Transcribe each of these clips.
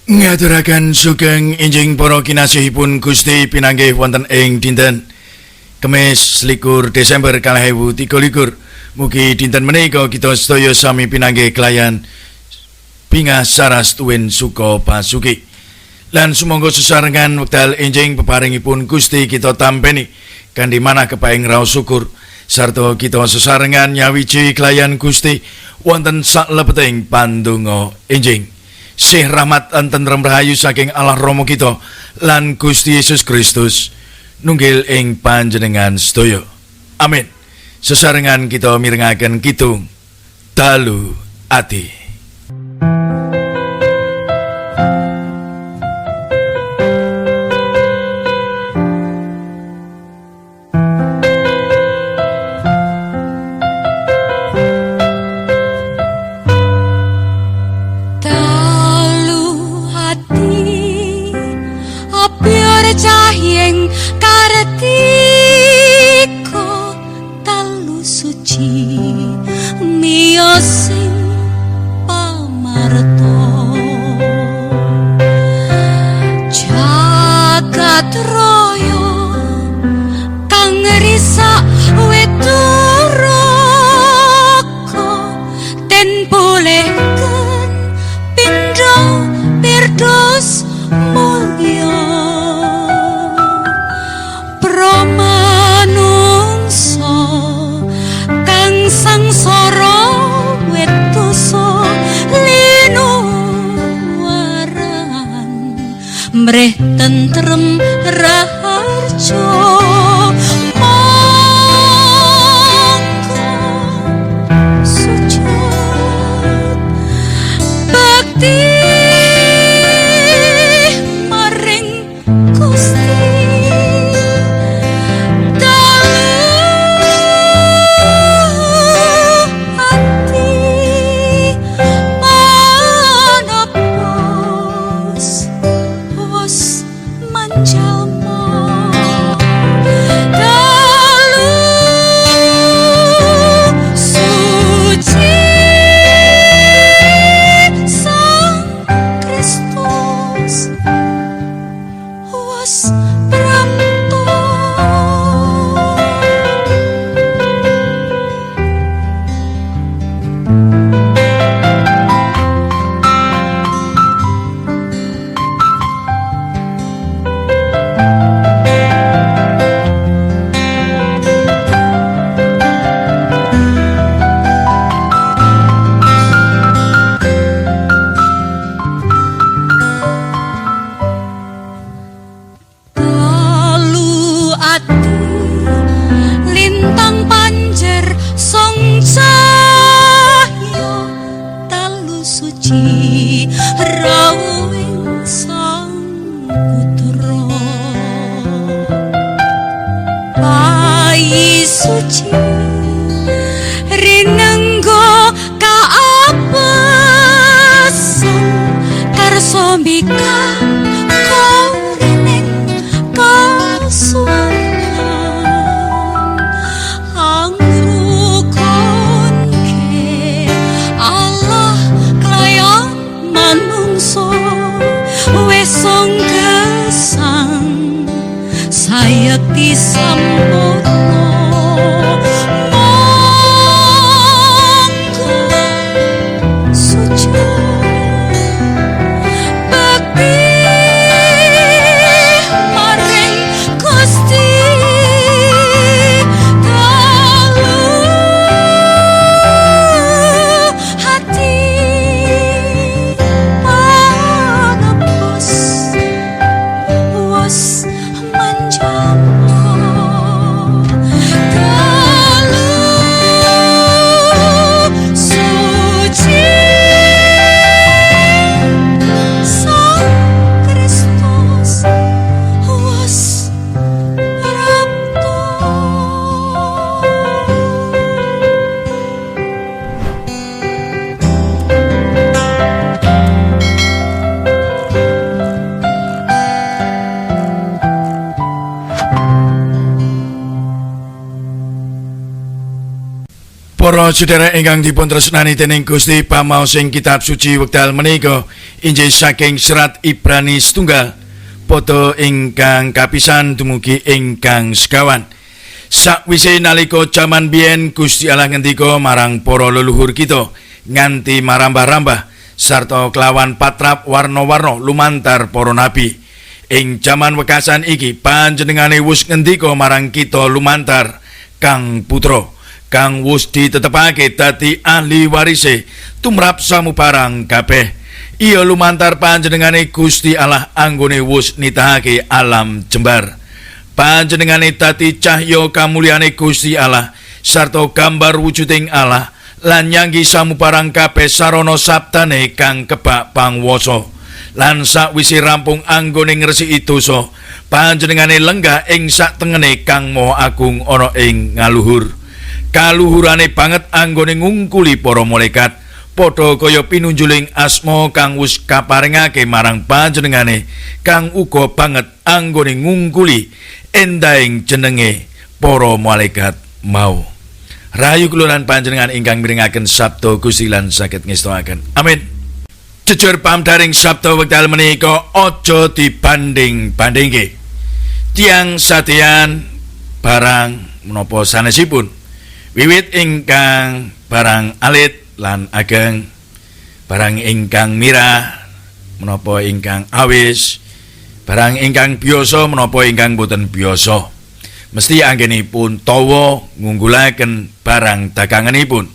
Ngaturaken sugeng enjing para kinasihipun Gusti pinanggih wonten ing dinten Kemis 21 Desember 2023. Mugi dinten menika kita sedaya sami pinanggih kelayan bingah saras tuwin suka pasuki. Lan sumangga sesarengan wekdal enjing peparingipun Gusti kita tampeni kanthi manah kepaing raos syukur sarta kita sesarengan nyawiji kelayan Gusti wonten saklebeting pandonga enjing. Sih rahmat lan tentrem rahayu saking Allah Rama kita lan Gusti Yesus Kristus nunggil ing panjenengan sedaya. Amin. Sesarengan kita mirengaken kidung dalu ati. Cahyeng kartiko talu suci miyosing pamarto jagat raya kang risa weturaka ten bolehken pindho pirdos mulya manungsa kang sangsara wetusa linuwaran mreh tentrem raharja mangka sujud bakti maring Gusti. Para sedherek ingkang dipun tresnani dening Gusti, pamaos ing kitab suci wekdal menika injih saking serat Ibrani setunggal pada ingkang kapisan dumugi ingkang sekawan. Sakwise nalika jaman biyen Gusti Allah ngendika marang para leluhur kita nganti marambah-rambah sarta kelawan patrap warna-warna lumantar para nabi. Ing jaman wekasan iki panjenengane wis ngendika marang kita lumantar Kang Putra kang wis ditetepake dadi ahli warise tumrap samubarang kabeh. Iya lumantar panjenengane Gusti Allah anggone wis nitahake alam jembar. Panjenengane dadi cahya kamulyane Gusti Allah sarta gambar wujuding Allah lan nyanggi samubarang kabeh sarana sabdane kang kebak pangwasa. Lan sakwise rampung anggone ngresiki dosa, panjenengane lenggah ing sak tengene Kang Maha Agung ana ing ngaluhur. Kaluhurane banget anggone ngungkuli para malaikat, padha kaya pinunjuling asma kang wis kaparingake marang panjenengane, kang uga banget anggone ngungkuli endahing jenenge para malaikat mau. Rahayu kula lan panjenengan ingkang mirengaken sabda Gusti lan saged ngestakaken. Amin. Jujur pamdaring sabda wekdal menika aja dibanding-bandingke. Tiang sadean barang menapa sanesipun. Wiwit ingkang barang alit lan ageng, barang ingkang mirah menapa ingkang awis, barang ingkang biasa menapa ingkang boten biasa. Mesti anggenipun tawa ngunggulaken barang daganganipun.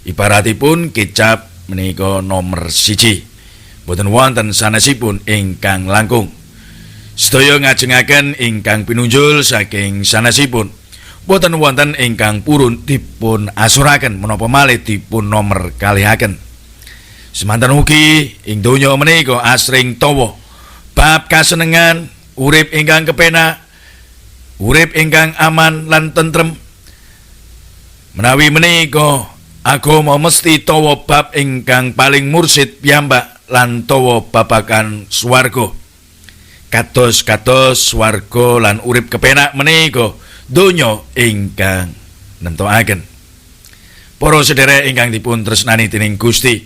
Ibaratipun kecap menika nomor 1. Boten wonten sanesipun ingkang langkung. Sedaya ngajengaken ingkang pinunjul saking sanesipun. Boten wonten ingkang purun dipun asuraken menapa malih dipun nomor kalihaken. Semanten ugi ing donya menika asring tawa bab kasenengan, urip ingkang kepenak, urip ingkang aman lan tentrem. Menawi menika agama mesti tawa bab ingkang paling mursid piyambak lan tawa babagan swarga. Kados-kados swarga lan urip kepenak menika donya ingkang nentokaken. Para sedherek ingkang dipun tresnani dening Gusti,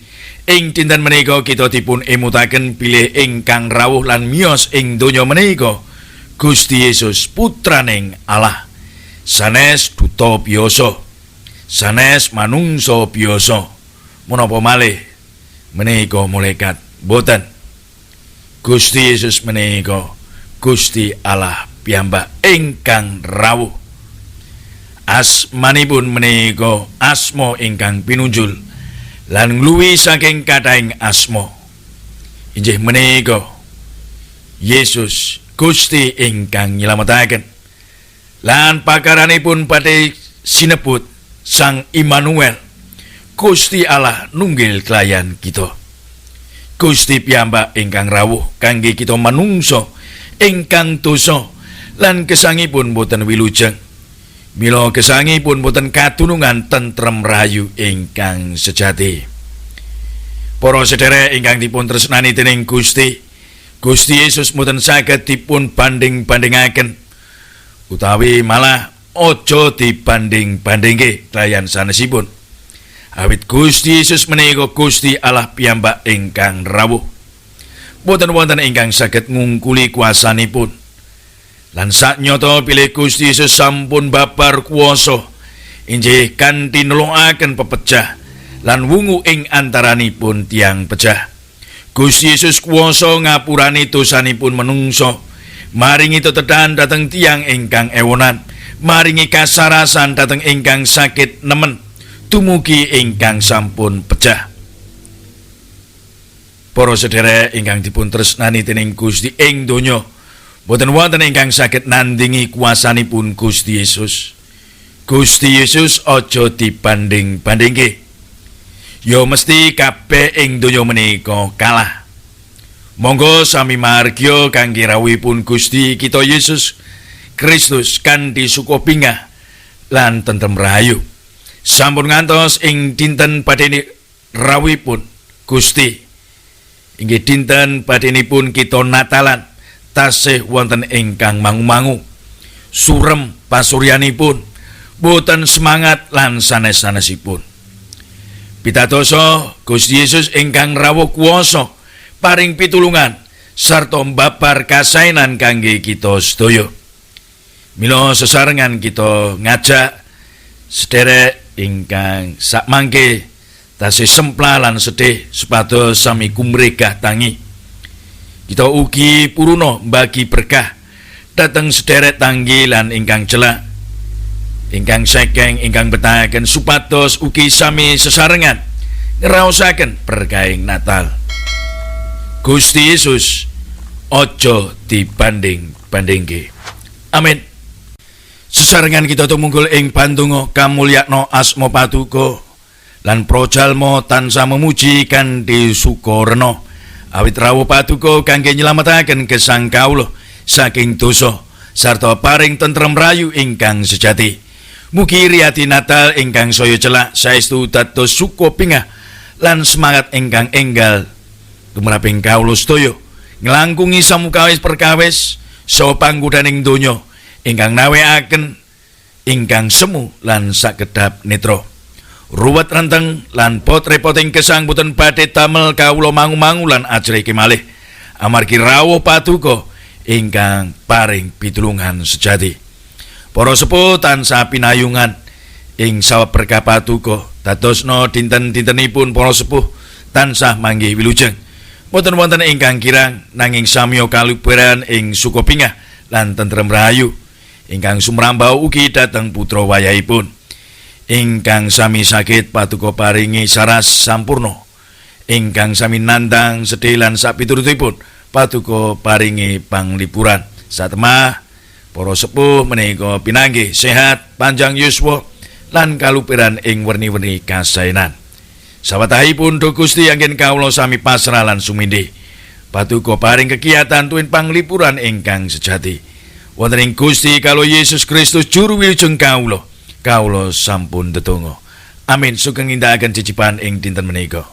ing dinten menika kita dipun emutaken bilih ingkang rawuh lan miyos ing donya menika Gusti Yesus putraning Allah. Sanes duta biasa, sanes manungsa biasa, menapa malih menika malaikat boten. Gusti Yesus menika Gusti Allah piyambak ingkang rawuh. Asmanipun menika asma ingkang pinunjul lan ngluwi saking kathahing asma. Injih menika Yesus Gusti ingkang nyelametaken. Lan pakaranipun badhe sinebut Sang Immanuel, Gusti Allah nunggil kelayan kita. Gusti piyambak ingkang rawuh kangge kita manungsa ingkang dosa lan gesangipun boten wilujeng. Mila gesangipun boten katunungan tentrem rahayu ingkang sejati. Para sedherek ingkang dipun tresnani dening Gusti, Gusti Yesus boten saged dipun banding-bandingaken utawi malah aja dibanding-bandingke kelayan sanesipun. Awit Gusti Yesus menika Gusti Allah piyambak ingkang rawuh. Boten wonten ingkang saged ngungkuli kuasanipun. Lan saknyata bilih Gusti Yesus sampun babar kuwasa injih kanthi nelongaken pepejah lan wungu ing antaranipun tiang pejah. Gusti Yesus kuwasa ngapurani dosanipun manungsa, maringi tetedhan dhateng tiang ingkang ewonan, maringi kasarasan dhateng ingkang sakit nemen, dumugi ingkang sampun pejah. Para sedherek ingkang dipun tresnani dening Gusti ing donya, boten wonten ingkang saged nandingi kuasanipun Gusti Yesus. Gusti Yesus aja dibanding-bandingke. Ya mesti kabeh ing donya menika kalah. Monggo sami margya kangge rawuhipun Gusti kita Yesus Kristus kanthi sukabingah lan tentrem rahayu. Sampun ngantos ing dinten badhe rawuhipun Gusti. Inggih dinten badhenipun kita Natalan tasih wonten ingkang mangu-mangu. Surem pasuryanipun, boten semangat lan sanes-sanesipun. Pitadosa Gusti Yesus ingkang rawuh kuwasa paring pitulungan sarta mbabar kasainan kangge kita sedaya. Mila sesarengan kita ngajak sederek ingkang sakmangke tasih sempla lan sedih supados sami kumregah tangi. Kita ugi puruna mbagi berkah dhateng sederek tanggi lan ingkang celak, ingkang sekeng, ingkang betahaken supados ugi sami sesarengan ngraosaken berkahing Natal. Gusti Yesus ojo dibanding-bandingke. Amin. Sesarengan kita tumunggul ing pandonga kamulyakna asma Paduka lan projalma tansah memuji kanthi sukarena awit rawuh Paduka kangge nyelametaken gesang kawula saking dosa sarta paring tentrem rayu ingkang sejati. Mugi riyadi Natal ingkang saya celak saestu dados sukopingah lan semangat ingkang enggal tumraping kawula sedaya nglangkungi samukawis perkawis saha panggodaning donya ingkang nawekaken ingkang semu lan sakedhap netra. Ruwet renteng lan pot-repoting gesang boten badhe damel kawula mangu-mangu lan ajrih kemalih amargi rawuh Paduka ingkang paring pitulungan sejati. Para sepuh tansah pinayungan ing sawab berkah Paduka dadosna dinten-dintenipun para sepuh tansah manggih wilujeng. Boten wonten ingkang kirang nanging samya kaluberan ing sukopingah lan tentrem rahayu ingkang sumrambau ugi dhateng putra wayahipun. Ingkang sami sakit Paduka paringi saras sampurna. Ingkang sami nandang sedih lan sapiturutipun Paduka paringi panglipuran. Satemah para sepuh menika pinanggih sehat panjang yuswa lan kaluberan ing werni-werni kasainan. Sawetahipun do Gusti anggen kawula sami pasrah lan sumindih. Paduka paring kegiatan tuwin panglipuran ingkang sejati. Wonten ing Gusti kalau Yesus Kristus juru wilujeng kawula. Kawula sampun ndedonga. Amin. Sugeng nindakaken cicipan ing dinten menika.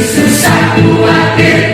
Susah kuatir